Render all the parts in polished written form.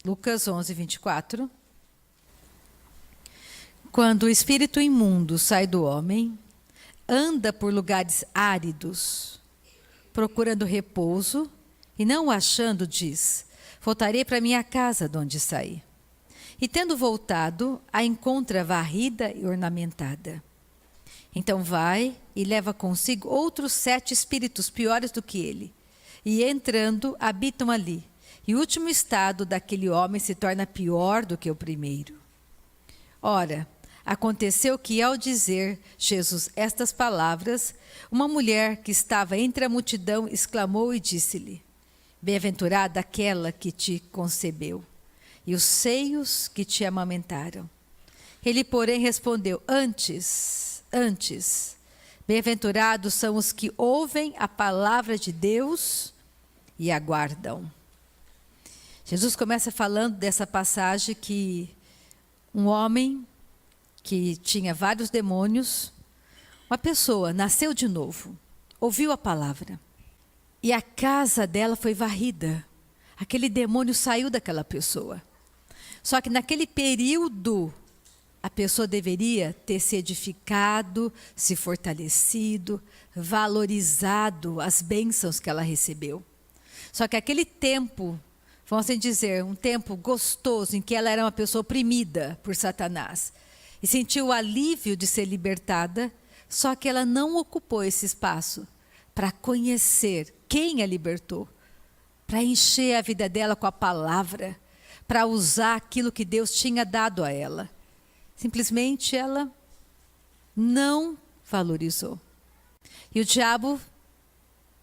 Lucas 11, 24. Quando o espírito imundo sai do homem, anda por lugares áridos, procurando repouso, e não o achando, diz: voltarei para minha casa de onde saí. E tendo voltado, a encontra varrida e ornamentada. Então vai e leva consigo outros 7 espíritos piores do que ele, e entrando, habitam ali. E o último estado daquele homem se torna pior do que o primeiro. Ora, aconteceu que, ao dizer Jesus estas palavras, uma mulher que estava entre a multidão exclamou e disse-lhe: bem-aventurada aquela que te concebeu, e os seios que te amamentaram. Ele, porém, respondeu: antes, bem-aventurados são os que ouvem a palavra de Deus e aguardam. Jesus começa falando dessa passagem que um homem que tinha vários demônios, uma pessoa nasceu de novo, ouviu a palavra e a casa dela foi varrida. Aquele demônio saiu daquela pessoa. Só que naquele período a pessoa deveria ter se edificado, se fortalecido, valorizado as bênçãos que ela recebeu. Só que aquele tempo, vamos assim dizer, um tempo gostoso em que ela era uma pessoa oprimida por Satanás e sentiu o alívio de ser libertada, só que ela não ocupou esse espaço para conhecer quem a libertou, para encher a vida dela com a palavra, para usar aquilo que Deus tinha dado a ela. Simplesmente ela não valorizou. E o diabo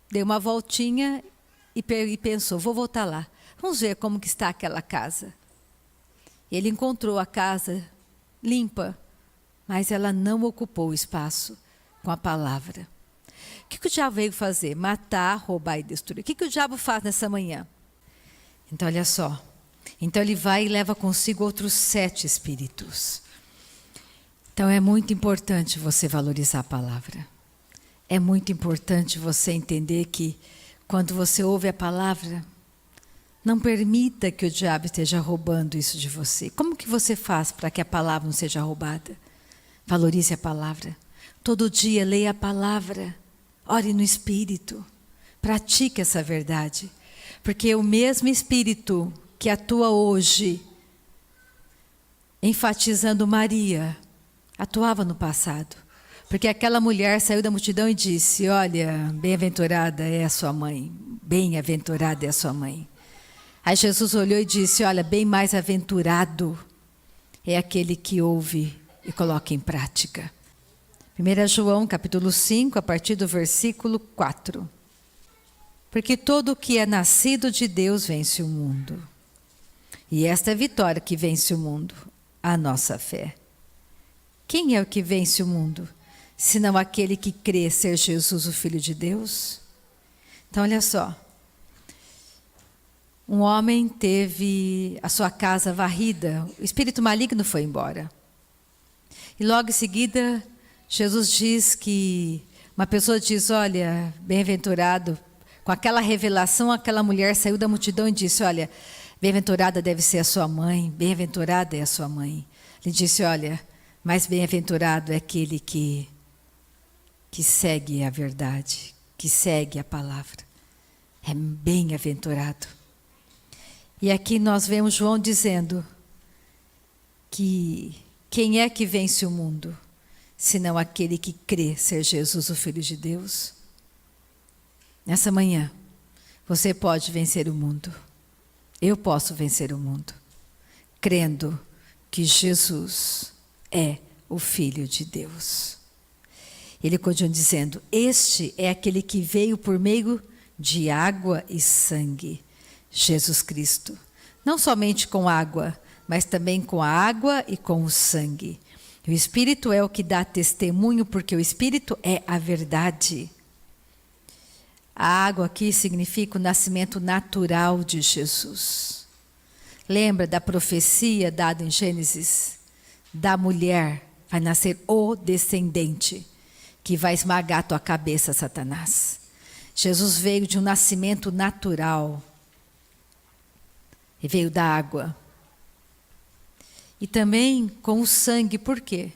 deu uma voltinha e pensou: vou voltar lá. Vamos ver como que está aquela casa. Ele encontrou a casa limpa, mas ela não ocupou o espaço com a palavra. O que o diabo veio fazer? Matar, roubar e destruir. O que o diabo faz nessa manhã? Então, olha só. Então, ele vai e leva consigo outros 7 espíritos. Então, é muito importante você valorizar a palavra. É muito importante você entender que, quando você ouve a palavra, não permita que o diabo esteja roubando isso de você. Como que você faz para que a palavra não seja roubada? Valorize a palavra. Todo dia leia a palavra. Ore no Espírito. Pratique essa verdade. Porque o mesmo Espírito que atua hoje, enfatizando Maria, atuava no passado. Porque aquela mulher saiu da multidão e disse: olha, bem-aventurada é a sua mãe. Bem-aventurada é a sua mãe. Aí Jesus olhou e disse: olha, bem mais aventurado é aquele que ouve e coloca em prática. 1 João capítulo 5, a partir do versículo 4. Porque todo o que é nascido de Deus vence o mundo. E esta é a vitória que vence o mundo, a nossa fé. Quem é o que vence o mundo, senão aquele que crê ser Jesus, o Filho de Deus? Então, olha só. Um homem teve a sua casa varrida, o espírito maligno foi embora. E logo em seguida, Jesus diz que, uma pessoa diz: olha, bem-aventurado, com aquela revelação, aquela mulher saiu da multidão e disse: olha, bem-aventurada deve ser a sua mãe, bem-aventurada é a sua mãe. Ele disse: olha, mais bem-aventurado é aquele que segue a verdade, que segue a palavra. É bem-aventurado. E aqui nós vemos João dizendo que quem é que vence o mundo, senão aquele que crê ser Jesus, o Filho de Deus? Nessa manhã, você pode vencer o mundo. Eu posso vencer o mundo, crendo que Jesus é o Filho de Deus. Ele continua dizendo: este é aquele que veio por meio de água e sangue, Jesus Cristo. Não somente com água, mas também com a água e com o sangue. O Espírito é o que dá testemunho, porque o Espírito é a verdade. A água aqui significa o nascimento natural de Jesus. Lembra da profecia dada em Gênesis? Da mulher vai nascer o descendente que vai esmagar a tua cabeça, Satanás. Jesus veio de um nascimento natural. e veio da água. E também com o sangue, por quê?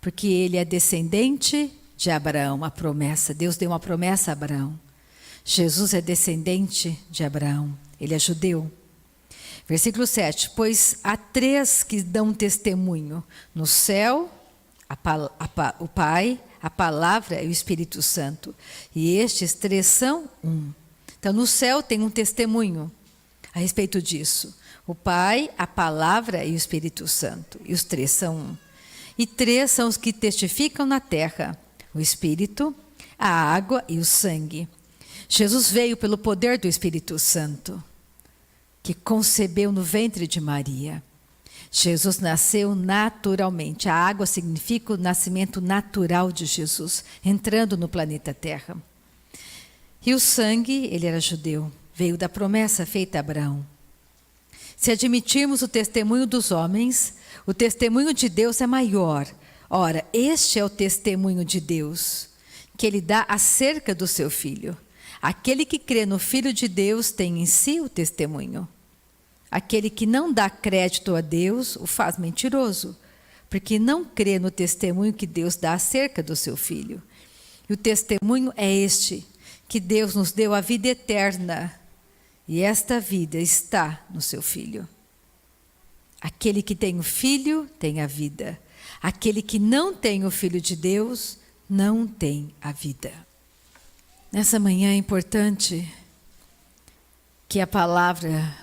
Porque ele é descendente de Abraão, a promessa. Deus deu uma promessa a Abraão. Jesus é descendente de Abraão, ele é judeu. Versículo 7, pois há 3 que dão testemunho, no céu, o Pai, a Palavra e o Espírito Santo. E estes 3 são um. Então no céu tem um testemunho a respeito disso. O Pai, a Palavra e o Espírito Santo. E os 3 são um. E 3 são os que testificam na terra: o Espírito, a água e o sangue. Jesus veio pelo poder do Espírito Santo, que concebeu no ventre de Maria. Jesus nasceu naturalmente. A água significa o nascimento natural de Jesus, entrando no planeta Terra. E o sangue, ele era judeu, veio da promessa feita a Abraão. Se admitirmos o testemunho dos homens, o testemunho de Deus é maior. Ora, este é o testemunho de Deus, que ele dá acerca do seu Filho. Aquele que crê no Filho de Deus tem em si o testemunho. Aquele que não dá crédito a Deus o faz mentiroso, porque não crê no testemunho que Deus dá acerca do seu Filho. E o testemunho é este, que Deus nos deu a vida eterna, e esta vida está no seu Filho. Aquele que tem o Filho tem a vida. Aquele que não tem o Filho de Deus não tem a vida. Nessa manhã é importante que a palavra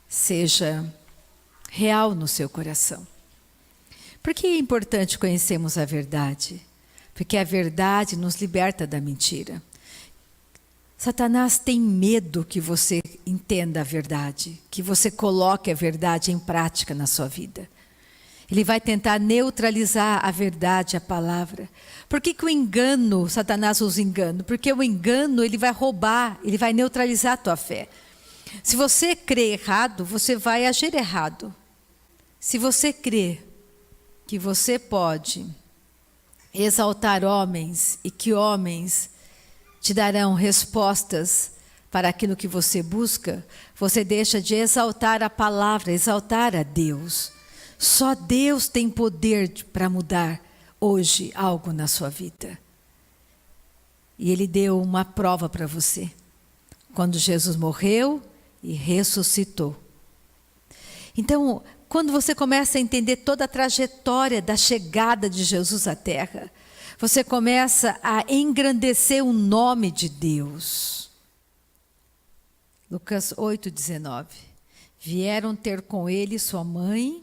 seja real no seu coração. Por que é importante conhecermos a verdade? Porque a verdade nos liberta da mentira. Satanás tem medo que você entenda a verdade, que você coloque a verdade em prática na sua vida. Ele vai tentar neutralizar a verdade, a palavra. Por que o engano, Satanás usa engano? Porque o engano, ele vai roubar, ele vai neutralizar a tua fé. Se você crê errado, você vai agir errado. Se você crê que você pode exaltar homens e que homens te darão respostas para aquilo que você busca, você deixa de exaltar a palavra, exaltar a Deus. Só Deus tem poder para mudar hoje algo na sua vida. E Ele deu uma prova para você. Quando Jesus morreu e ressuscitou. Então, quando você começa a entender toda a trajetória da chegada de Jesus à Terra, você começa a engrandecer o nome de Deus. Lucas 8:19. Vieram ter com ele sua mãe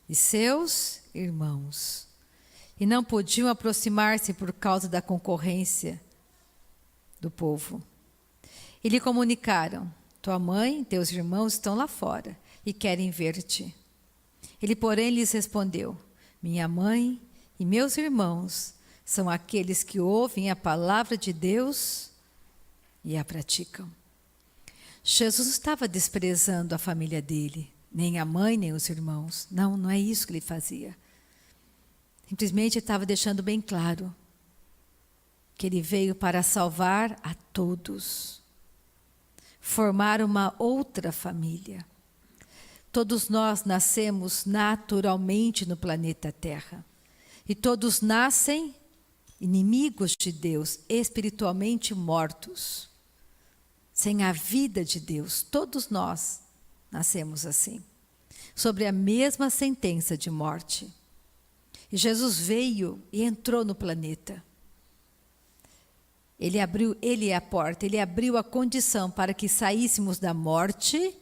e seus irmãos. E não podiam aproximar-se por causa da concorrência do povo. E lhe comunicaram: tua mãe e teus irmãos estão lá fora e querem ver-te. Ele, porém, lhes respondeu: minha mãe e meus irmãos são aqueles que ouvem a palavra de Deus e a praticam. Jesus estava desprezando a família dele, nem a mãe, nem os irmãos. Não, não é isso que ele fazia. Simplesmente ele estava deixando bem claro que ele veio para salvar a todos. Formar uma outra família. Todos nós nascemos naturalmente no planeta Terra. E todos nascem inimigos de Deus, espiritualmente mortos. Sem a vida de Deus, todos nós nascemos assim. Sobre a mesma sentença de morte. E Jesus veio e entrou no planeta. Ele é a porta, ele abriu a condição para que saíssemos da morte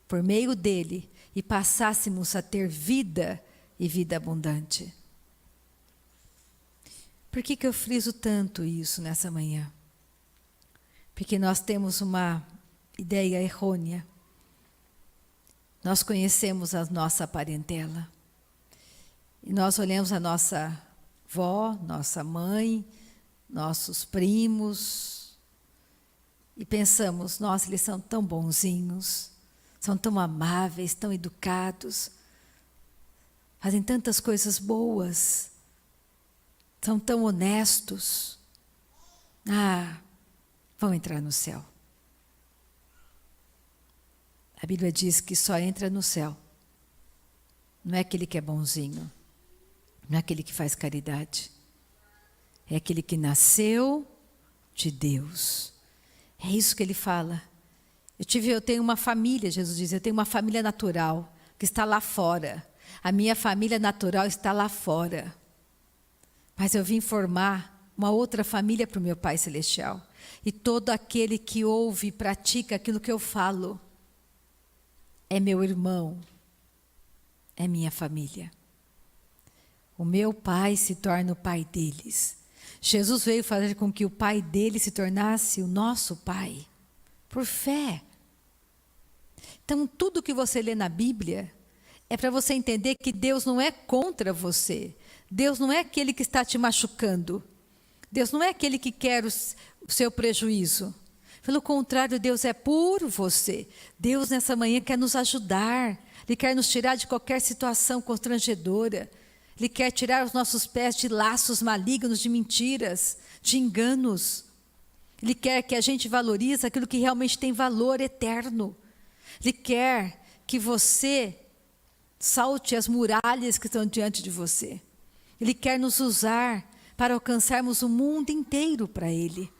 por meio dele e passássemos a ter vida e vida abundante. Por que eu friso tanto isso nessa manhã? Porque nós temos uma ideia errônea. Nós conhecemos a nossa parentela. E nós olhamos a nossa avó, nossa mãe, nossos primos, e pensamos: nossa, eles são tão bonzinhos, são tão amáveis, tão educados, fazem tantas coisas boas, são tão honestos. Vão entrar no céu. A Bíblia diz que só entra no céu. Não é aquele que é bonzinho. Não é aquele que faz caridade. É aquele que nasceu de Deus. É isso que ele fala. Eu tenho uma família, Jesus diz, eu tenho uma família natural que está lá fora. A minha família natural está lá fora. Mas eu vim formar uma outra família para o meu Pai Celestial. E todo aquele que ouve e pratica aquilo que eu falo é meu irmão, é minha família. O meu Pai se torna o Pai deles. Jesus veio fazer com que o Pai deles se tornasse o nosso Pai, por fé. Então, tudo que você lê na Bíblia é para você entender que Deus não é contra você. Deus não é aquele que está te machucando. Deus não é aquele que quer o seu prejuízo. Pelo contrário, Deus é por você. Deus nessa manhã quer nos ajudar. Ele quer nos tirar de qualquer situação constrangedora. Ele quer tirar os nossos pés de laços malignos, de mentiras, de enganos. Ele quer que a gente valorize aquilo que realmente tem valor eterno. Ele quer que você salte as muralhas que estão diante de você. Ele quer nos usar para alcançarmos o mundo inteiro para Ele.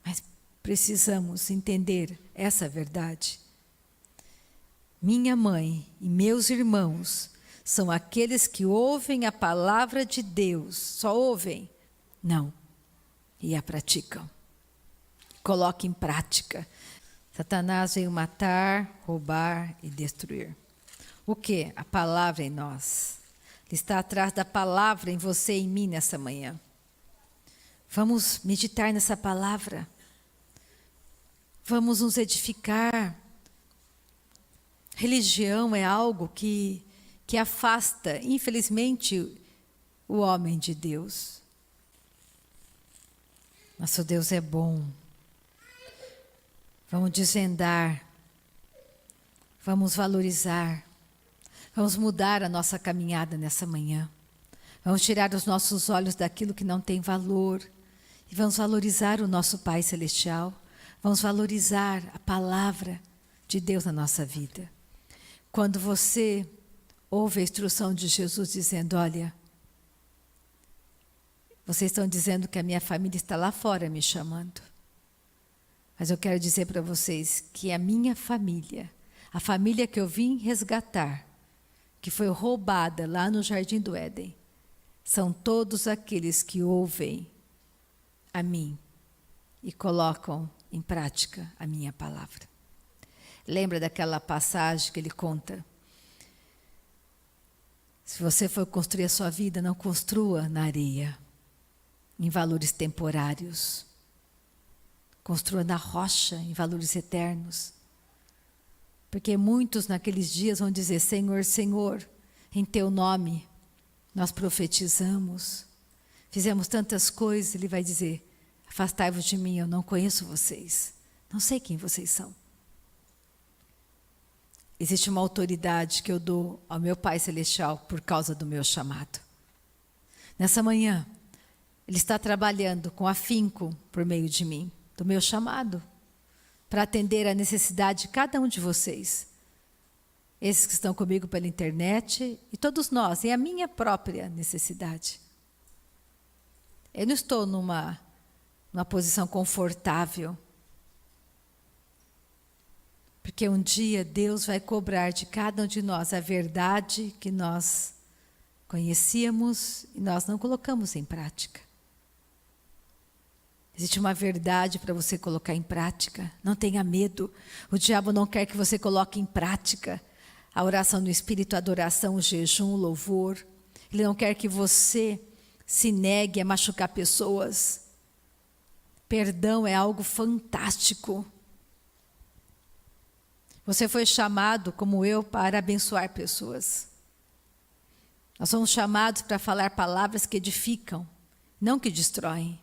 Mas precisamos entender essa verdade. Minha mãe e meus irmãos são aqueles que ouvem a palavra de Deus. Só ouvem? Não. E a praticam. Coloquem em prática. Satanás veio matar, roubar e destruir. O quê? A palavra em nós. Ele está atrás da palavra em você e em mim nessa manhã. Vamos meditar nessa palavra. Vamos nos edificar. Religião é algo que afasta, infelizmente, o homem de Deus. Nosso Deus é bom. Vamos desvendar. Vamos valorizar. Vamos mudar a nossa caminhada nessa manhã. Vamos tirar os nossos olhos daquilo que não tem valor. E vamos valorizar o nosso Pai Celestial. Vamos valorizar a palavra de Deus na nossa vida. Quando você ouve a instrução de Jesus dizendo, olha, vocês estão dizendo que a minha família está lá fora me chamando. Mas eu quero dizer para vocês que a minha família, a família que eu vim resgatar, que foi roubada lá no Jardim do Éden, são todos aqueles que ouvem a mim e colocam em prática a minha palavra. Lembra daquela passagem que ele conta? Se você for construir a sua vida, não construa na areia, em valores temporários. Construa na rocha, em valores eternos. Porque muitos naqueles dias vão dizer, Senhor, Senhor, em Teu nome nós profetizamos, fizemos tantas coisas. Ele vai dizer, afastai-vos de mim, eu não conheço vocês, não sei quem vocês são. Existe uma autoridade que eu dou ao meu Pai Celestial por causa do meu chamado. Nessa manhã, Ele está trabalhando com afinco por meio de mim, do meu chamado, para atender a necessidade de cada um de vocês. Esses que estão comigo pela internet e todos nós, e a minha própria necessidade. Eu não estou numa posição confortável, porque um dia Deus vai cobrar de cada um de nós a verdade que nós conhecíamos e nós não colocamos em prática. Existe uma verdade para você colocar em prática. Não tenha medo. O diabo não quer que você coloque em prática a oração no Espírito, a adoração, o jejum, o louvor. Ele não quer que você se negue a machucar pessoas. Perdão é algo fantástico. Você foi chamado, como eu, para abençoar pessoas. Nós somos chamados para falar palavras que edificam, não que destroem.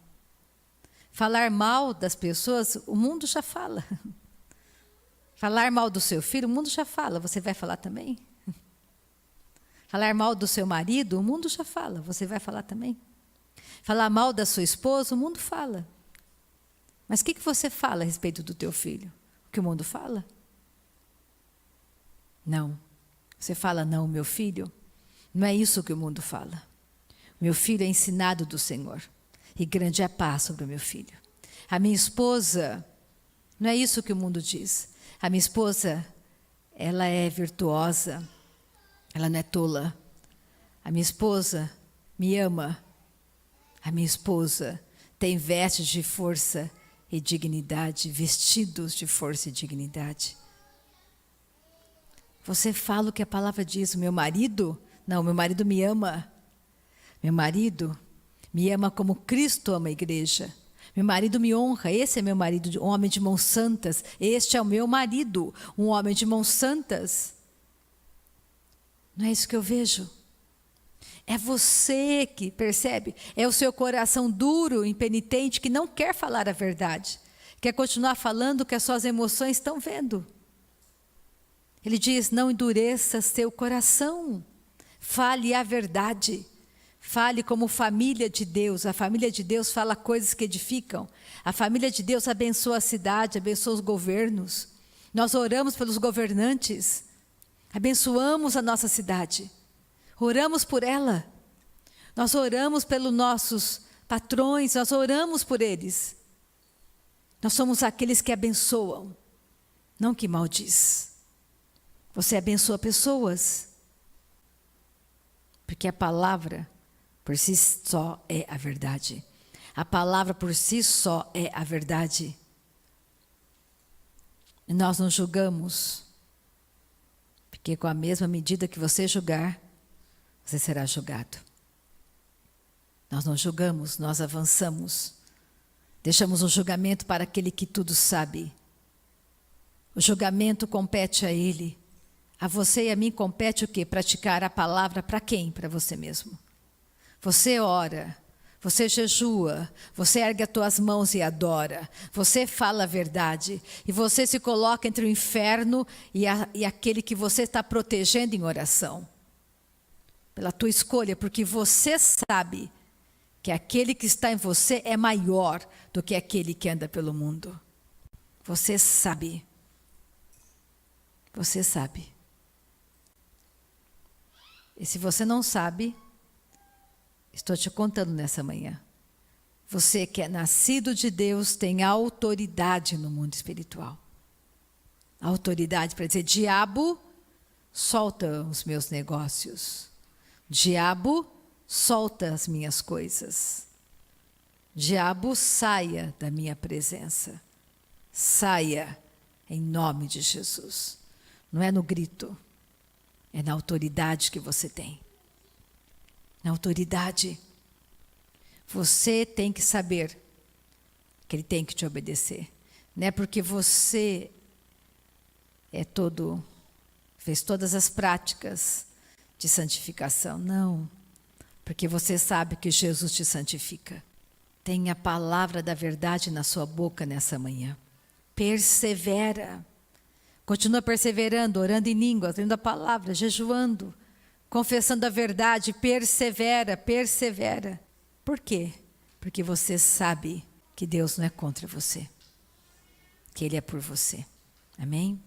Falar mal das pessoas, o mundo já fala. Falar mal do seu filho, o mundo já fala. Você vai falar também? Falar mal do seu marido, o mundo já fala. Você vai falar também? Falar mal da sua esposa, o mundo fala. Mas o que você fala a respeito do teu filho? O que o mundo fala? Não. Você fala, não, meu filho. Não é isso que o mundo fala. Meu filho é ensinado do Senhor. E grande é a paz sobre o meu filho. A minha esposa, não é isso que o mundo diz. A minha esposa, ela é virtuosa. Ela não é tola. A minha esposa me ama. A minha esposa tem vestes de força e dignidade, vestidos de força e dignidade. Você fala o que a palavra diz, meu marido? Não, meu marido me ama. Meu marido me ama como Cristo ama a igreja. Meu marido me honra, esse é meu marido, um homem de mãos santas. Este é o meu marido, um homem de mãos santas. Não é isso que eu vejo? É você que percebe, é o seu coração duro, impenitente, que não quer falar a verdade. Quer continuar falando o que as suas emoções estão vendo. Ele diz, não endureça seu coração. Fale a verdade. Fale como família de Deus. A família de Deus fala coisas que edificam. A família de Deus abençoa a cidade, abençoa os governos. Nós oramos pelos governantes. Abençoamos a nossa cidade. Oramos por ela. Nós oramos pelos nossos patrões, nós oramos por eles. Nós somos aqueles que abençoam, não que maldiz. Você abençoa pessoas. Porque a palavra por si só é a verdade. A palavra por si só é a verdade. E nós não julgamos. Porque com a mesma medida que você julgar, você será julgado. Nós não julgamos, nós avançamos. Deixamos o julgamento para aquele que tudo sabe. O julgamento compete a ele. A você e a mim compete o quê? Praticar a palavra para quem? Para você mesmo. Você ora, você jejua, você ergue as tuas mãos e adora. Você fala a verdade. E você se coloca entre o inferno e aquele que você está protegendo em oração. Pela tua escolha, porque você sabe que aquele que está em você é maior do que aquele que anda pelo mundo. Você sabe. Você sabe. E se você não sabe, estou te contando nessa manhã. Você que é nascido de Deus tem autoridade no mundo espiritual. Autoridade para dizer, diabo, solta os meus negócios. Diabo, solta as minhas coisas. Diabo, saia da minha presença. Saia em nome de Jesus. Não é no grito, é na autoridade que você tem. Na autoridade. Você tem que saber que ele tem que te obedecer. Não é porque você fez todas as práticas de santificação. Não. Porque você sabe que Jesus te santifica. Tenha a palavra da verdade na sua boca nessa manhã. Persevera. Continua perseverando, orando em línguas, lendo a palavra, jejuando, confessando a verdade. Persevera, persevera. Por quê? Porque você sabe que Deus não é contra você. Que Ele é por você. Amém?